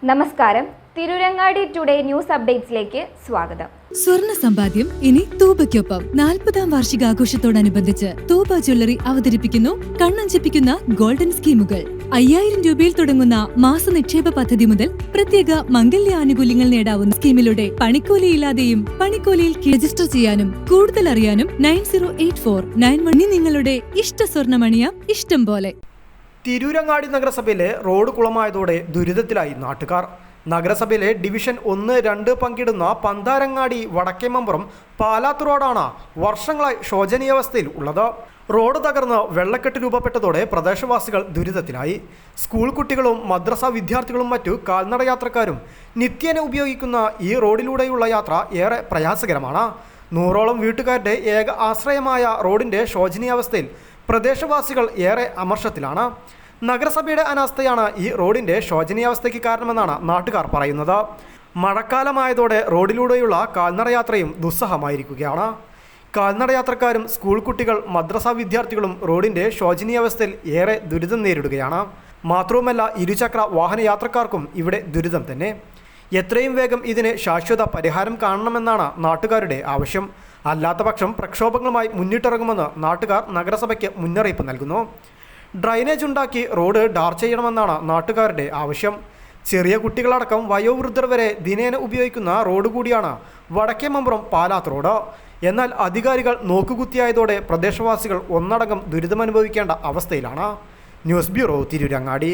നമസ്കാരം. Tirurangadi today news അപ്ഡേറ്റ്സിലേക്ക് സ്വാഗതം. സ്വർണ്ണ സമ്പാദ്യം ഇനി തൂബയ്ക്കൊപ്പം 40-ാം വാർഷികാഘോഷത്തോടനുബന്ധിച്ച് തൂബ ജ്വല്ലറി അവതരിപ്പിക്കുന്നു കണ്ണഞ്ചിപ്പിക്കുന്ന ഗോൾഡൻ സ്കീമുകൾ. 5000 രൂപയിൽ തുടങ്ങുന്ന മാസ നിക്ഷേപ പദ്ധതി മുതൽ പ്രത്യേക മംഗല്യ ആനുകൂല്യങ്ങൾ നേടാവുന്ന സ്കീമിലൂടെ പണിക്കൂലിയില്ലാതെയും പണിക്കൂലിയിൽ രജിസ്റ്റർ ചെയ്യാനും കൂടുതൽ അറിയാനും 908491 നിങ്ങളുടെ ഇഷ്ട സ്വർണ്ണമണിയാം ഇഷ്ടം പോലെ. തിരൂരങ്ങാടി നഗരസഭയിലെ റോഡ് കുളമായതോടെ ദുരിതത്തിലായി നാട്ടുകാർ. നഗരസഭയിലെ ഡിവിഷൻ 1-2 പങ്കിടുന്ന പന്താരങ്ങാടി വടക്കേമമ്പുറം പാലാത്ത് റോഡാണ് വർഷങ്ങളായി ശോചനീയാവസ്ഥയിൽ ഉള്ളത്. റോഡ് തകർന്ന് വെള്ളക്കെട്ട് രൂപപ്പെട്ടതോടെ പ്രദേശവാസികൾ ദുരിതത്തിലായി. സ്കൂൾ കുട്ടികളും മദ്രസ വിദ്യാർത്ഥികളും മറ്റു കാൽനട യാത്രക്കാരും നിത്യേന ഉപയോഗിക്കുന്ന ഈ റോഡിലൂടെയുള്ള യാത്ര ഏറെ പ്രയാസകരമാണ്. 100ഓളം വീട്ടുകാരുടെ ഏക ആശ്രയമായ റോഡിൻ്റെ ശോചനീയാവസ്ഥയിൽ പ്രദേശവാസികൾ ഏറെ അമർഷത്തിലാണ്. നഗരസഭയുടെ അനാസ്ഥയാണ് ഈ റോഡിൻ്റെ ശോചനീയാവസ്ഥയ്ക്ക് കാരണമെന്നാണ് നാട്ടുകാർ പറയുന്നത്. മഴക്കാലമായതോടെ റോഡിലൂടെയുള്ള കാൽനടയാത്രയും ദുസ്സഹമായിരിക്കുകയാണ്. കാൽനടയാത്രക്കാരും സ്കൂൾ കുട്ടികൾ മദ്രസ വിദ്യാർത്ഥികളും റോഡിൻ്റെ ശോചനീയാവസ്ഥയിൽ ഏറെ ദുരിതം നേരിടുകയാണ്. മാത്രവുമല്ല, ഇരുചക്ര വാഹനയാത്രക്കാർക്കും ഇവിടെ ദുരിതം തന്നെ. എത്രയും വേഗം ഇതിന് ശാശ്വത പരിഹാരം കാണണമെന്നാണ് നാട്ടുകാരുടെ ആവശ്യം. അല്ലാത്തപക്ഷം പ്രക്ഷോഭങ്ങളുമായി മുന്നിട്ടിറങ്ങുമെന്ന് നാട്ടുകാർ നഗരസഭയ്ക്ക് മുന്നറിയിപ്പ് നൽകുന്നു. ഡ്രൈനേജ് ഉണ്ടാക്കി റോഡ് ടാർ ചെയ്യണമെന്നാണ് നാട്ടുകാരുടെ ആവശ്യം. ചെറിയ കുട്ടികളടക്കം വയോവൃദ്ധർ വരെ ദിനേന ഉപയോഗിക്കുന്ന റോഡ് കൂടിയാണ് വടക്കേമമ്പുറം പാലാത്ത് റോഡ്. എന്നാൽ അധികാരികൾ നോക്കുകുത്തിയായതോടെ പ്രദേശവാസികൾ ഒന്നടങ്കം ദുരിതമനുഭവിക്കേണ്ട അവസ്ഥയിലാണ്. News bureau, Tirurangadi.